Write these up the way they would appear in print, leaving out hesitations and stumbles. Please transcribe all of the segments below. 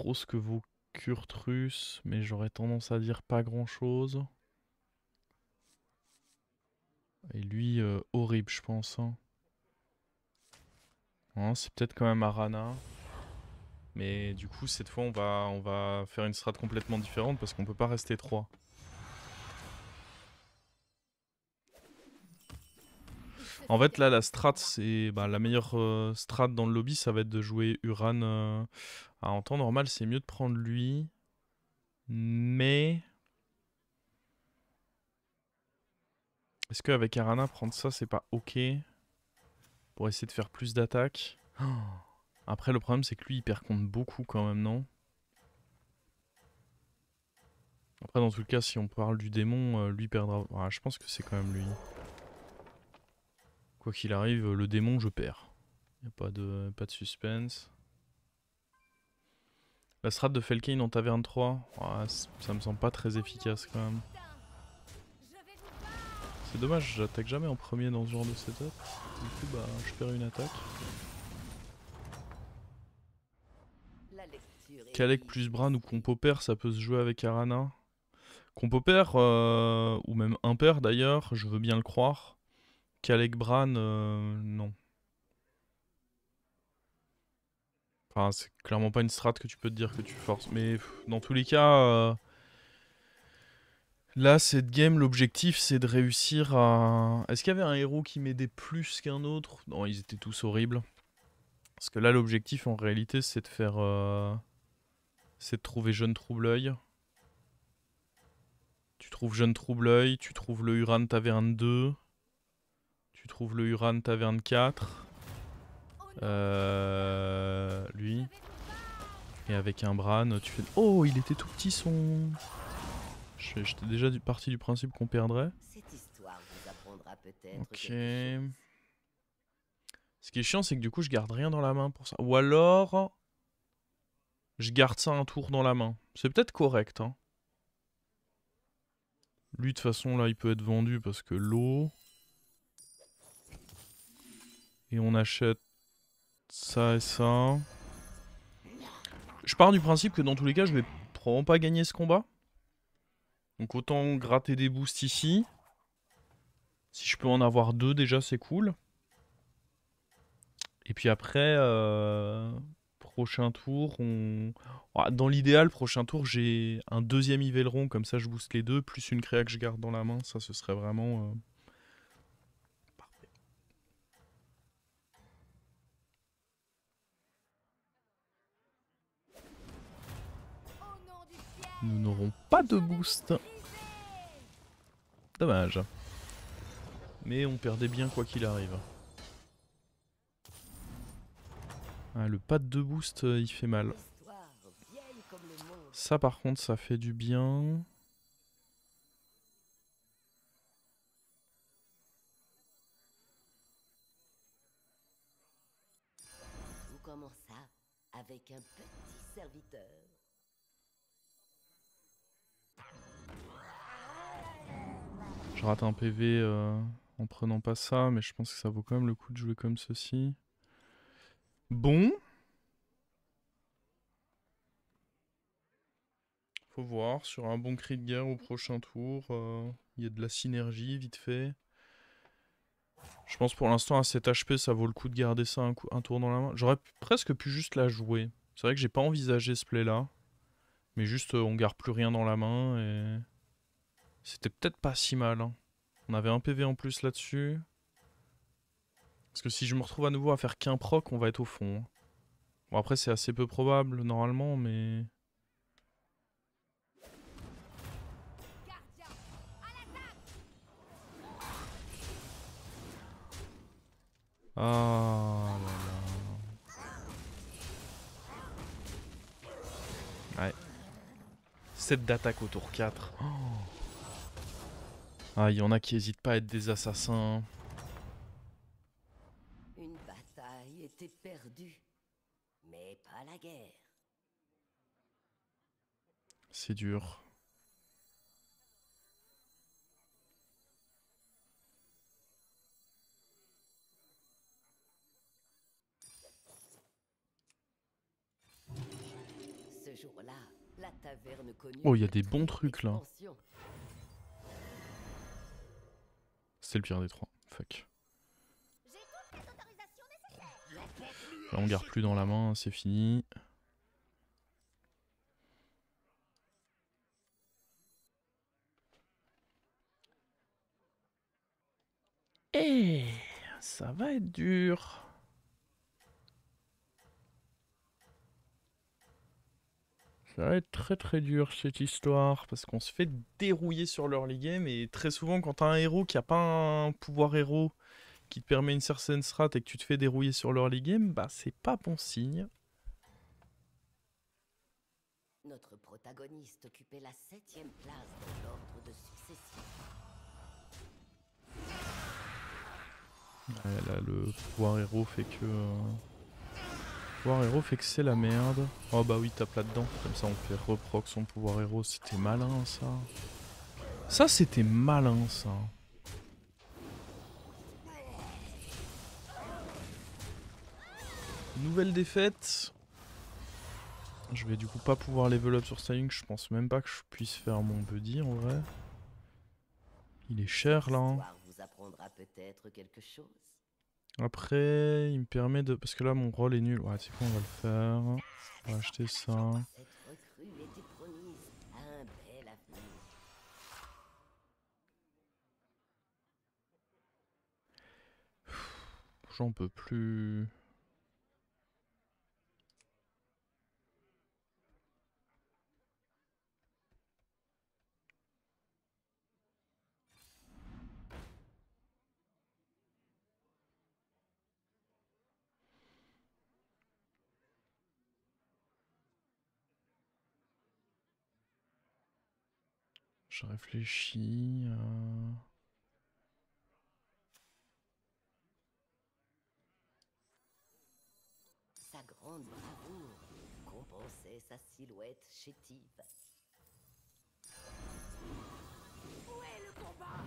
trop ce que vaut Kurtrus, mais j'aurais tendance à dire pas grand chose. Et lui, horrible, je pense, hein. Hein, c'est peut-être quand même Arana. Mais du coup, cette fois, on va faire une strat complètement différente parce qu'on peut pas rester 3. En fait, là, la strat, c'est la meilleure strat dans le lobby, ça va être de jouer Uran. En temps normal, c'est mieux de prendre lui. Mais est-ce qu'avec Arana, prendre ça, c'est pas ok pour essayer de faire plus d'attaques? Après, le problème, c'est que lui, il perd contre beaucoup quand même, non? Après, dans tout le cas, si on parle du démon, lui perdra. Je pense que c'est quand même lui. Quoi qu'il arrive, le démon, je perds. Y a pas de suspense. La strat de Felkane en taverne 3, ça me semble pas très efficace quand même. C'est dommage, j'attaque jamais en premier dans ce genre de setup. Du coup, je perds une attaque. Kalec plus Bran ou compo pair, ça peut se jouer avec Arana. Compo pair, ou même impair d'ailleurs, je veux bien le croire. Kalec Bran, non. Enfin, c'est clairement pas une strat que tu peux te dire que tu forces. Mais dans tous les cas, là, cette game, l'objectif, c'est de réussir à... Est-ce qu'il y avait un héros qui m'aidait plus qu'un autre? Non, ils étaient tous horribles. Parce que là, l'objectif, en réalité, c'est de faire... c'est de trouver Jeune Trouble-Œil. Tu trouves Jeune Trouble-Œil, tu trouves le Uran Taverne 2. Tu trouves le Uran Taverne 4. Lui. Et avec un Bran, tu fais... Oh, il était tout petit son... J'étais déjà parti du principe qu'on perdrait. Ok. Ce qui est chiant, c'est que du coup, je garde rien dans la main pour ça. Ou alors, je garde ça un tour dans la main. C'est peut-être correct, hein. Lui, de toute façon, là, il peut être vendu parce que l'eau. Et on achète ça et ça. Je pars du principe que dans tous les cas, je vais probablement pas gagner ce combat. Donc autant gratter des boosts ici. Si je peux en avoir deux, déjà, c'est cool. Et puis après, prochain tour, dans l'idéal, prochain tour, j'ai un deuxième Yvelron, comme ça je booste les deux, plus une créa que je garde dans la main, ça ce serait vraiment... parfait. Nous n'aurons pas de boost. Dommage. Mais on perdait bien quoi qu'il arrive. Le pad de boost, il fait mal. Ça par contre, ça fait du bien. Tout commença avec un petit serviteur. Je rate un PV en prenant pas ça, mais je pense que ça vaut quand même le coup de jouer comme ceci. Bon. Faut voir, sur un bon cri de guerre au prochain tour, il y a de la synergie vite fait. Je pense pour l'instant à 7 HP ça vaut le coup de garder ça un tour dans la main. J'aurais presque pu juste la jouer. C'est vrai que j'ai pas envisagé ce play là. Mais juste on garde plus rien dans la main et... C'était peut-être pas si mal, hein. On avait un PV en plus là-dessus. Parce que si je me retrouve à nouveau à faire qu'un proc, on va être au fond, hein. Bon après c'est assez peu probable normalement mais... Ah là là. Ouais. 7 d'attaque au tour 4. Oh. Ah, il y en a qui hésitent pas à être des assassins. Une bataille était perdue, mais pas la guerre. C'est dur. Ce jour-là, la taverne connut Oh, il y a une des bons très trucs là. expansion. C'est le pire des trois. Fuck. Là, on garde plus dans la main, c'est fini. Eh, ça va être dur. Ça va être très très dur cette histoire parce qu'on se fait dérouiller sur l'early game et très souvent quand t'as un héros qui a pas un pouvoir héros qui te permet une certaine strat et que tu te fais dérouiller sur l'early game, bah c'est pas bon signe. Notre protagoniste occupait la 7e place de l'ordre de succession. Ouais, là le pouvoir héros fait que... Le pouvoir héros fait que c'est la merde. Oh bah oui, tape là-dedans. Comme ça on fait reproc son pouvoir héros. C'était malin ça. Ça c'était malin ça. Nouvelle défaite. Je vais du coup pas pouvoir level up sur Styling. Je pense même pas que je puisse faire mon buddy en vrai. Il est cher là. L'histoire vous apprendra peut-être quelque chose. Après, il me permet de... Parce que là mon rôle est nul. Ouais, c'est quoi, on va le faire. On va acheter ça. Cette recrue était promise à un bel avenir. J'en peux plus. Je réfléchis. Sa grande bravoure compensait sa silhouette chétive. Où est le combat?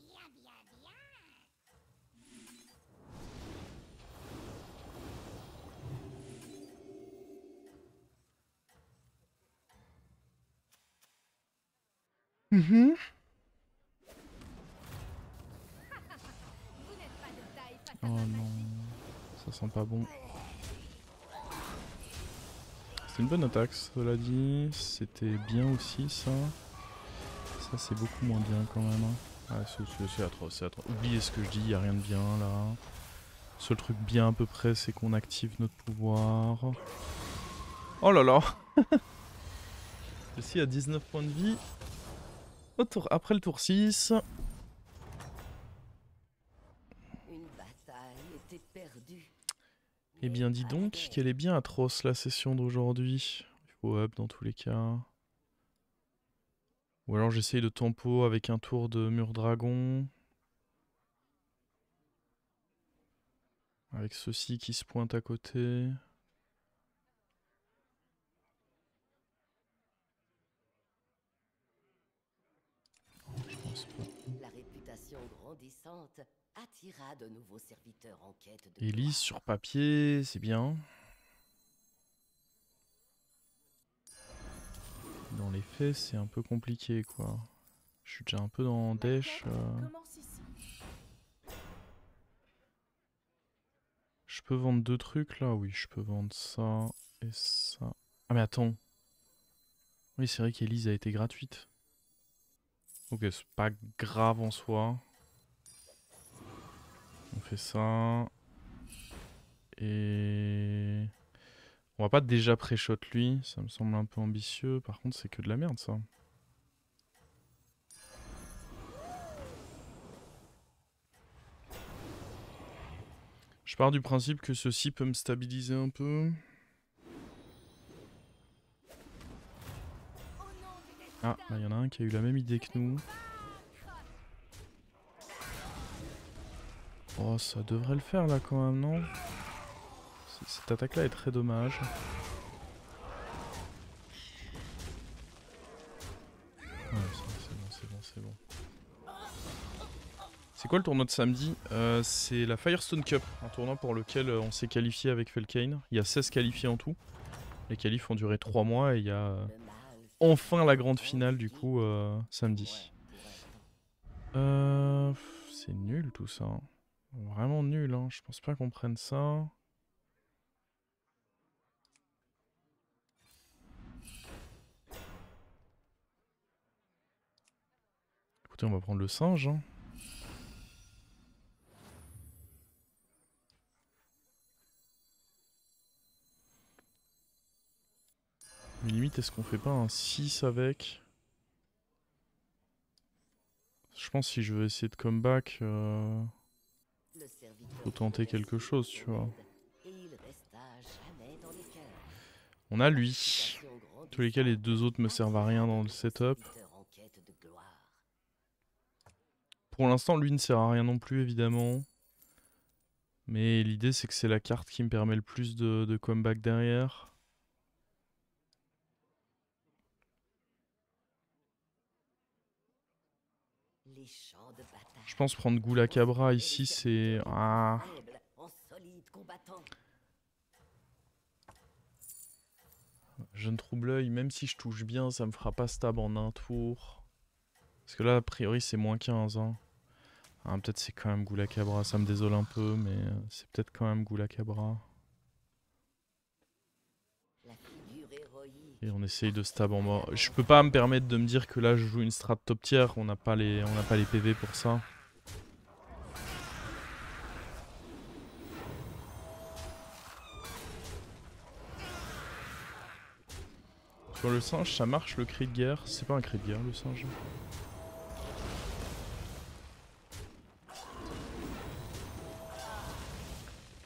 Bien, bien, bien. Mhm. Oh non, ça sent pas bon. C'est une bonne attaque, cela dit. C'était bien aussi ça. Ça c'est beaucoup moins bien quand même. Ah, c'est atroce, c'est atroce. Oubliez ce que je dis, y a rien de bien là. Seul truc bien à peu près, c'est qu'on active notre pouvoir. Oh là là. Celle-ci a 19 points de vie. Après le tour 6. Une bataille était perdue. Eh bien dis donc qu'elle est bien atroce la session d'aujourd'hui. Il faut up dans tous les cas. Ou alors j'essaye de tempo avec un tour de mur dragon. Avec ceux-ci qui se pointent à côté. Oh, je pense pas. La réputation grandissante attira de nouveaux serviteurs en quête de Elise gloire. sur papier, c'est bien. Dans les faits, c'est un peu compliqué quoi. Je suis déjà un peu dans Dash. Je peux vendre deux trucs là? Oui, je peux vendre ça et ça. Ah mais attends. Oui, c'est vrai qu'Elise a été gratuite. Ok, c'est pas grave en soi. On fait ça. Et... On va pas déjà pré-shot lui, ça me semble un peu ambitieux. Par contre, c'est que de la merde ça. Je pars du principe que ceci peut me stabiliser un peu. Ah, il y en a un qui a eu la même idée que nous. Oh, ça devrait le faire là quand même, non? Cette attaque là est très dommage. Ouais, c'est bon, c'est bon, c'est bon. C'est quoi le tournoi de samedi? C'est la Firestone Cup, un tournoi pour lequel on s'est qualifié avec Felkane. Il y a 16 qualifiés en tout. Les qualifs ont duré 3 mois et il y a enfin la grande finale du coup samedi. C'est nul tout ça. Vraiment nul, hein. Je pense pas qu'on prenne ça. Écoutez, on va prendre le singe. Hein. Mais limite, est-ce qu'on fait pas un 6 avec? Je pense que si je veux essayer de comeback, faut tenter quelque chose, tu vois. On a lui. En tous les cas, les deux autres me servent à rien dans le setup. Pour l'instant, lui ne sert à rien non plus, évidemment. Mais l'idée, c'est que c'est la carte qui me permet le plus de comeback derrière. Je pense prendre Ghoul Cabra ici, c'est... Ah. Jeune trouble-œil, même si je touche bien, ça me fera pas stab en un tour. Parce que là, a priori, c'est moins 15. Hein. Ah, peut-être c'est quand même Ghoul Cabra, ça me désole un peu, mais c'est peut-être quand même Ghoul Cabra. Et on essaye de stab en mort. Je peux pas me permettre de me dire que là je joue une strat top tier, on n'a pas les PV pour ça. Sur le singe, ça marche le cri de guerre. C'est pas un cri de guerre le singe.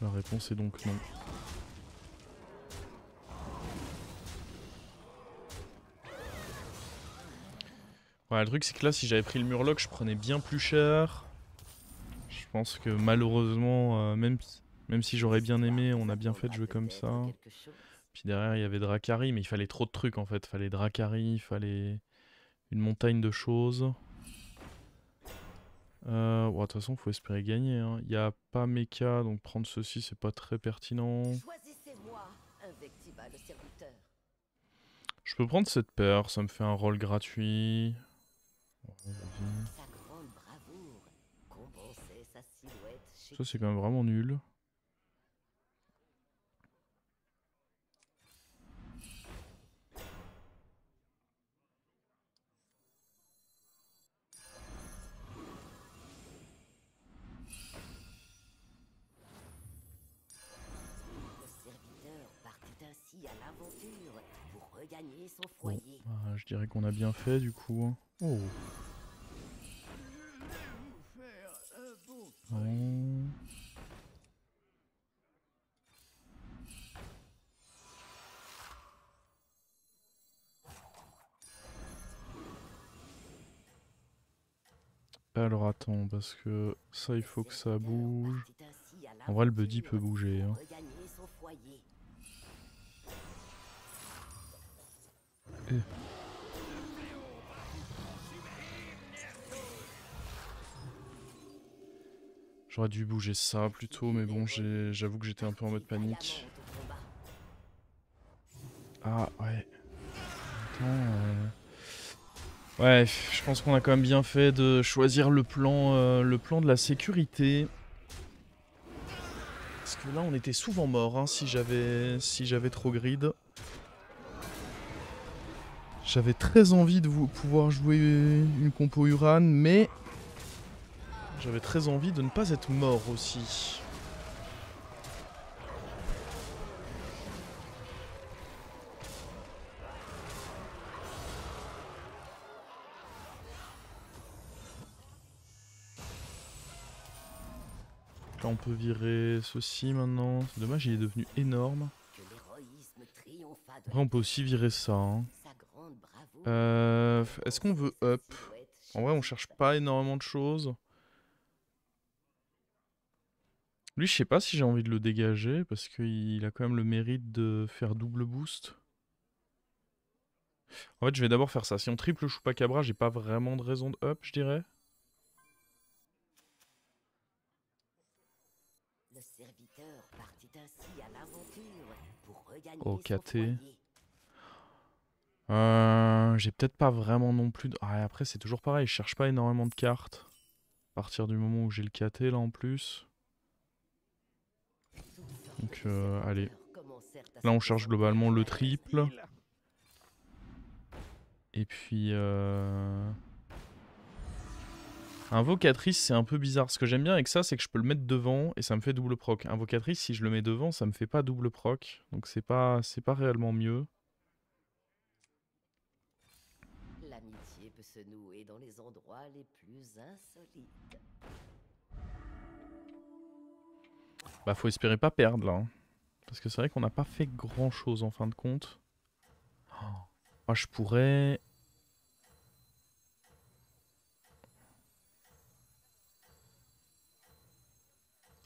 La réponse est donc non. Ouais, le truc c'est que là, si j'avais pris le Murloc, je prenais bien plus cher. Je pense que malheureusement, même si j'aurais bien aimé, on a bien fait de jouer comme ça. Puis derrière, il y avait Dracari, mais il fallait trop de trucs en fait. Il fallait Dracari, il fallait une montagne de choses. De toute façon, faut espérer gagner. Hein. Il n'y a pas Mecha, donc prendre ceci, c'est pas très pertinent. Je peux prendre cette paire, ça me fait un rôle gratuit. Ça, c'est quand même vraiment nul. Bon, je dirais qu'on a bien fait du coup. Hein. Oh. Ouais. Alors attends, parce que ça il faut que ça bouge. En vrai le buddy peut bouger. Hein. J'aurais dû bouger ça plutôt, mais bon, j'avoue que j'étais un peu en mode panique. Ah ouais. Attends. Ouais, je pense qu'on a quand même bien fait de choisir le plan de la sécurité. Parce que là, on était souvent mort hein, si j'avais trop grid. J'avais très envie de pouvoir jouer une compo Uran, mais j'avais très envie de ne pas être mort aussi. Là, on peut virer ceci maintenant. C'est dommage, il est devenu énorme. Après, on peut aussi virer ça. Hein. Est-ce qu'on veut up? En vrai, on cherche pas énormément de choses. Lui, je sais pas si j'ai envie de le dégager parce qu'il a quand même le mérite de faire double boost. En fait, je vais d'abord faire ça. Si on triple Chupacabra, j'ai pas vraiment de raison de up, je dirais. Oh, son KT. foyer. J'ai peut-être pas vraiment non plus... Ah, après, c'est toujours pareil, je cherche pas énormément de cartes. À partir du moment où j'ai le KT là en plus. Donc, allez. Là, on cherche globalement le triple. Et puis... Invocatrice, c'est un peu bizarre. Ce que j'aime bien avec ça, c'est que je peux le mettre devant et ça me fait double proc. Invocatrice, si je le mets devant, ça me fait pas double proc. Donc c'est pas réellement mieux. L'amitié peut se nouer dans les endroits les plus insolites. Bah faut espérer pas perdre là. Hein. Parce que c'est vrai qu'on n'a pas fait grand chose en fin de compte. Oh. Moi je pourrais...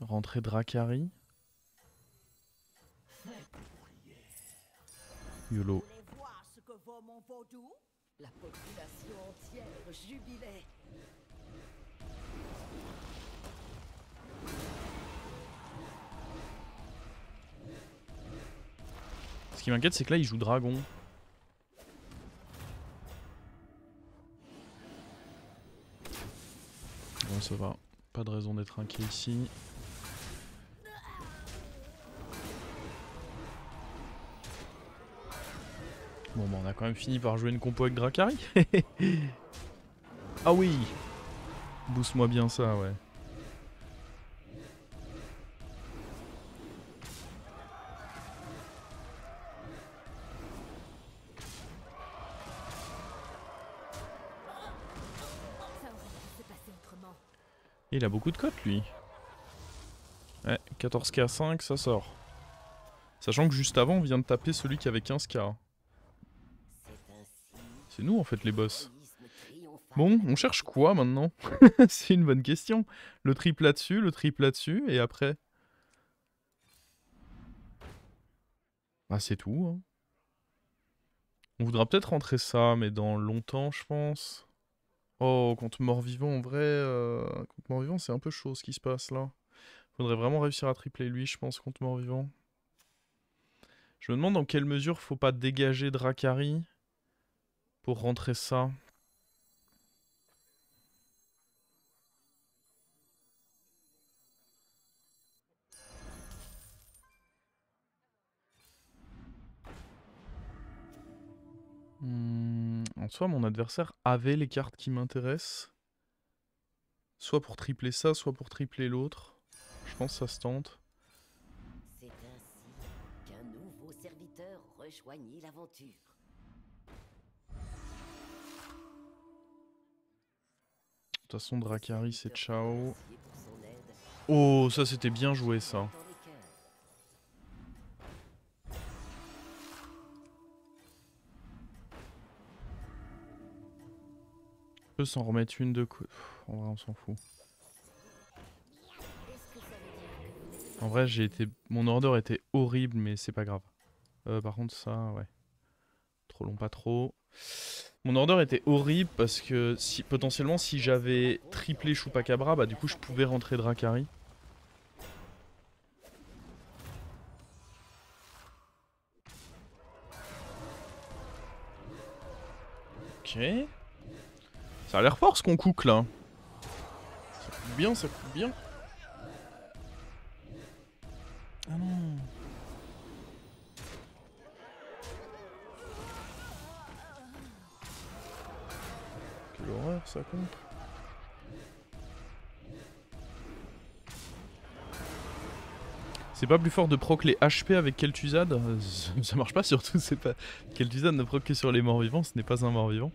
Rentrer Dracari. YOLO. La population entière jubilait. Ce qui m'inquiète, c'est que là, il joue dragon. Bon, ça va. Pas de raison d'être inquiet ici. Bon, bah, on a quand même fini par jouer une compo avec Dracari. Ah oui! Booste-moi bien ça, ouais. Et il a beaucoup de cotes, lui. Ouais, 14K5, ça sort. Sachant que juste avant, on vient de taper celui qui avait 15K. C'est nous, en fait, les boss. Bon, on cherche quoi, maintenant? C'est une bonne question. Le triple là-dessus, et après... Ah, c'est tout, hein. On voudra peut-être rentrer ça, mais dans longtemps, je pense. Oh, contre mort-vivant, en vrai... contre mort-vivant, c'est un peu chaud, ce qui se passe, là. Faudrait vraiment réussir à tripler lui, je pense, contre mort-vivant. Je me demande dans quelle mesure faut pas dégager Dracari pour rentrer ça. En soi, mon adversaire avait les cartes qui m'intéressent. Soit pour tripler ça, soit pour tripler l'autre. Je pense que ça se tente. C'est ainsi qu'un nouveau serviteur rejoignit l'aventure. De toute façon, Dracari, c'est ciao. Oh, ça c'était bien joué, ça. On peut s'en remettre une de coup. En vrai, on s'en fout. En vrai, j'ai été... Mon order était horrible, mais c'est pas grave. Par contre, ça, ouais. Trop long, pas trop. Mon order était horrible parce que potentiellement, si j'avais triplé Chupacabra, bah du coup, je pouvais rentrer Dracari. Ok. Ça a l'air fort ce qu'on cook là. Ça coupe bien, ça coupe bien. Ah non. Quelle horreur ça contre. C'est pas plus fort de proc les HP avec Kel'Thuzad? Ça marche pas surtout, c'est pas... Kel'Thuzad ne proc que sur les morts vivants, ce n'est pas un mort vivant.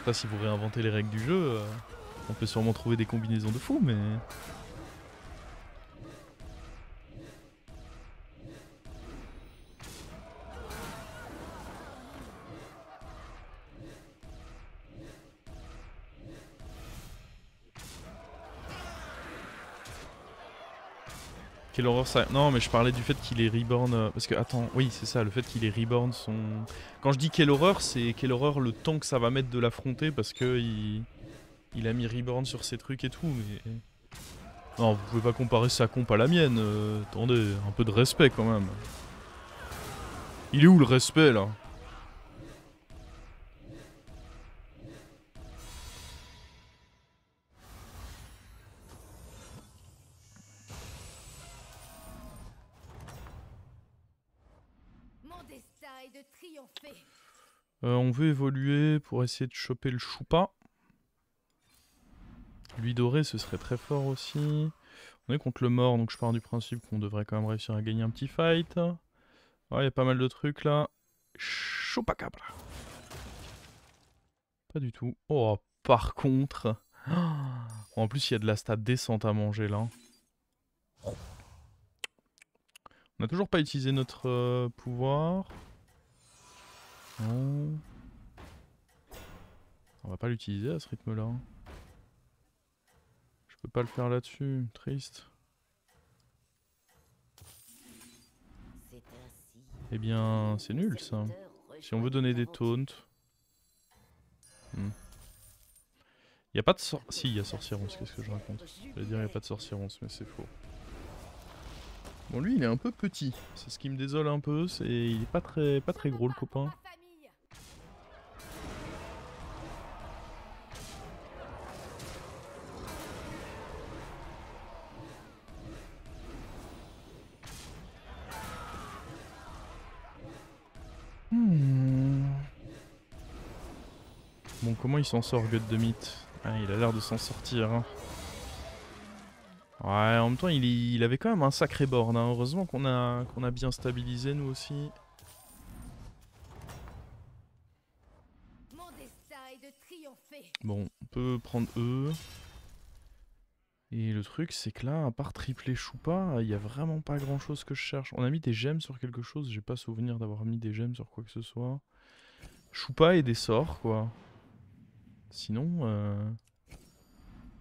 Pas si vous réinventez les règles du jeu, on peut sûrement trouver des combinaisons de fous, mais... Quelle horreur ça... Non mais je parlais du fait qu'il est reborn... Parce que, attends, oui c'est ça, le fait qu'il est reborn son... Quand je dis quelle horreur, c'est quelle horreur le temps que ça va mettre de l'affronter parce que il a mis reborn sur ses trucs et tout, mais... Non, vous pouvez pas comparer sa comp à la mienne. Attendez, un peu de respect quand même. Il est où le respect là? Mon destin est de triompher. On veut évoluer pour essayer de choper le choupa. Lui doré, ce serait très fort aussi. On est contre le mort, donc je pars du principe qu'on devrait quand même réussir à gagner un petit fight. Ouais, il y a pas mal de trucs là. Chupacabra. Pas du tout. Oh, par contre... En plus, il y a de la stat décente à manger là. On n'a toujours pas utilisé notre pouvoir. Non. On va pas l'utiliser à ce rythme-là. Je peux pas le faire là-dessus. Triste. Eh bien, c'est nul ça. Si on veut donner des taunts... Y a pas de Si, il y a sorcieronce, qu'est-ce que je raconte? J'allais dire il y a pas de sorcieronce, mais c'est faux. Bon, lui, il est un peu petit. C'est ce qui me désole un peu. Il est pas très gros, le copain. Bon, comment il s'en sort, God de Mythe? Ah, il a l'air de s'en sortir. Hein. Ouais, en même temps, il avait quand même un sacré board. Hein. Heureusement qu'on a bien stabilisé, nous aussi. Mon destin est de triompher. Bon, on peut prendre eux. Et le truc, c'est que là, à part tripler Choupa, il y a vraiment pas grand chose que je cherche. On a mis des gemmes sur quelque chose, j'ai pas souvenir d'avoir mis des gemmes sur quoi que ce soit. Choupa et des sorts, quoi. Sinon,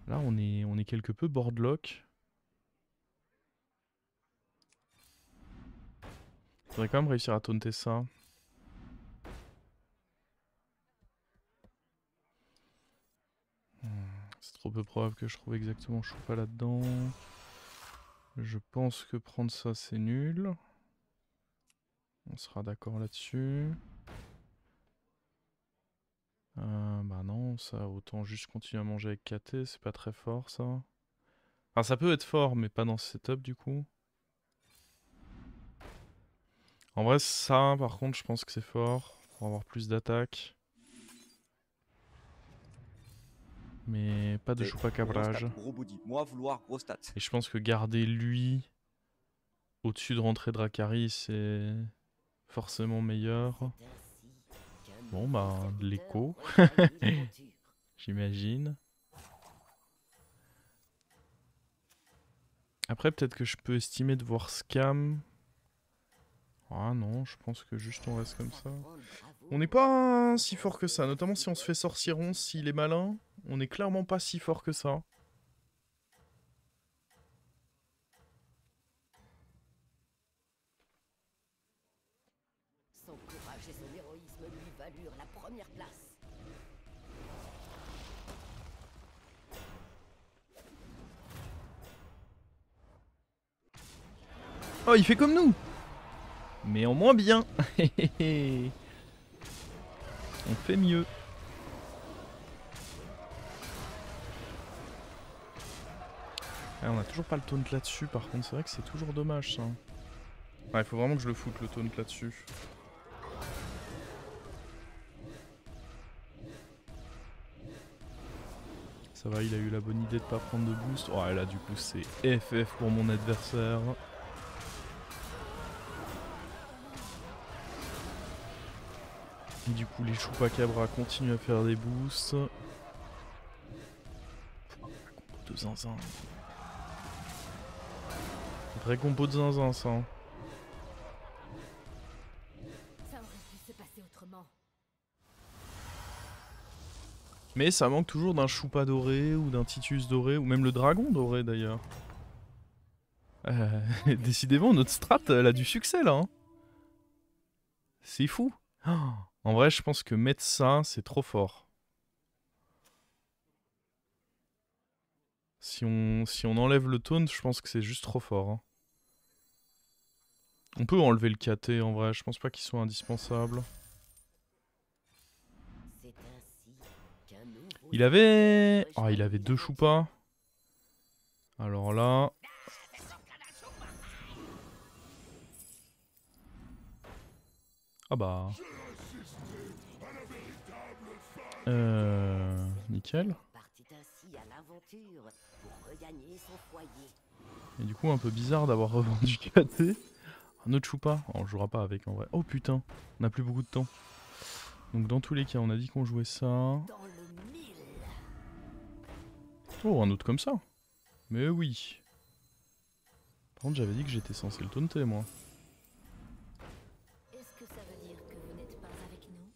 là, on est quelque peu boardlock. Faudrait quand même réussir à taunter ça. C'est trop peu probable que je trouve exactement Choupa là-dedans. Je pense que prendre ça, c'est nul. On sera d'accord là-dessus. Bah non, ça, autant juste continuer à manger avec KT, c'est pas très fort, ça. Enfin, ça peut être fort, mais pas dans ce setup, du coup. En vrai, ça, par contre, je pense que c'est fort. Pour avoir plus d'attaque. Mais pas de choupacabrage. Et je pense que garder lui au-dessus de rentrer Dracari, c'est forcément meilleur. Bon, bah, de l'écho. J'imagine. Après, peut-être que je peux estimer de voir Scam. Ah non, je pense que juste on reste comme ça. On n'est pas si fort que ça, notamment si on se fait sorcieron, s'il est malin. On n'est clairement pas si fort que ça. Son courage et son héroïsme lui valurent la première place. Oh, il fait comme nous! Mais en moins bien. On fait mieux. Ah, on a toujours pas le taunt là-dessus, par contre, c'est vrai que c'est toujours dommage ça. Ouais, il faut vraiment que je le foute le taunt là-dessus. Ça va, il a eu la bonne idée de pas prendre de boost. Ouais, là du coup c'est FF pour mon adversaire. Et du coup les Chupacabra continuent à faire des boosts. La compo de zinzin. Vrai compo de zinzin ça. Hein. Ça aurait pu se passer autrement. Mais ça manque toujours d'un Choupa doré ou d'un Titus doré ou même le dragon doré d'ailleurs. Décidément notre strat elle a du succès là. Hein. C'est fou. Oh, en vrai je pense que mettre ça c'est trop fort. Si on enlève le taunt, je pense que c'est juste trop fort. Hein. On peut enlever le KT en vrai, je pense pas qu'il soit indispensable. Il avait... Oh, il avait 2 choupas. Alors là... Ah bah... Nickel. Et du coup un peu bizarre d'avoir revendu KT. Un autre choupa. Oh, on jouera pas avec en vrai. Oh putain, on a plus beaucoup de temps. Donc dans tous les cas on a dit qu'on jouait ça. Oh, un autre comme ça. Mais oui. Par contre j'avais dit que j'étais censé le taunter moi. Est-ce que ça veut dire que vous n'êtes pas avec nous?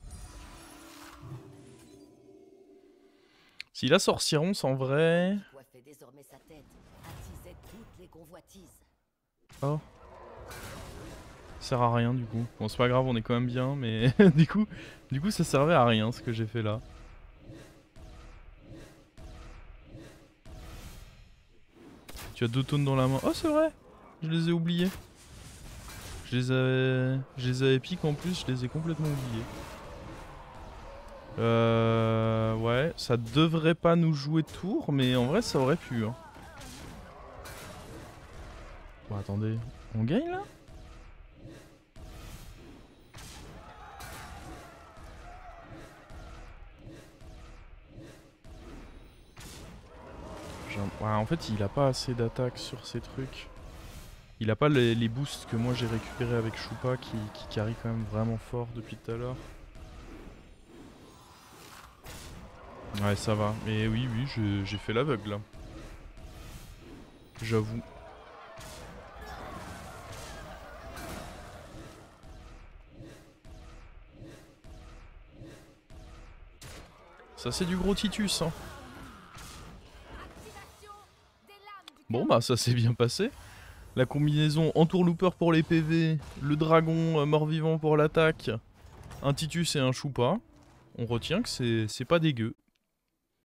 Si la sorcieronce en vrai... Coiffait désormais sa tête, attisait toutes les convoitises. Oh. Ça sert à rien du coup. Bon c'est pas grave, on est quand même bien, mais du coup ça servait à rien ce que j'ai fait là. Tu as 2 taunts dans la main. Oh c'est vrai, je les ai oubliés. Je les avais piques en plus, je les ai complètement oubliés. Ouais, ça devrait pas nous jouer tour, mais en vrai ça aurait pu. Hein. Bon attendez, on gagne là ? Ouais, en fait il a pas assez d'attaque sur ces trucs. Il a pas les boosts que moi j'ai récupéré avec Choupa qui carry quand même vraiment fort depuis tout à l'heure. Ouais ça va, mais oui j'ai fait l'aveugle là. J'avoue. Ça c'est du gros Titus hein. Bon bah ça s'est bien passé. La combinaison entourlooper pour les PV, le dragon mort-vivant pour l'attaque, un Titus et un Choupa. On retient que c'est pas dégueu.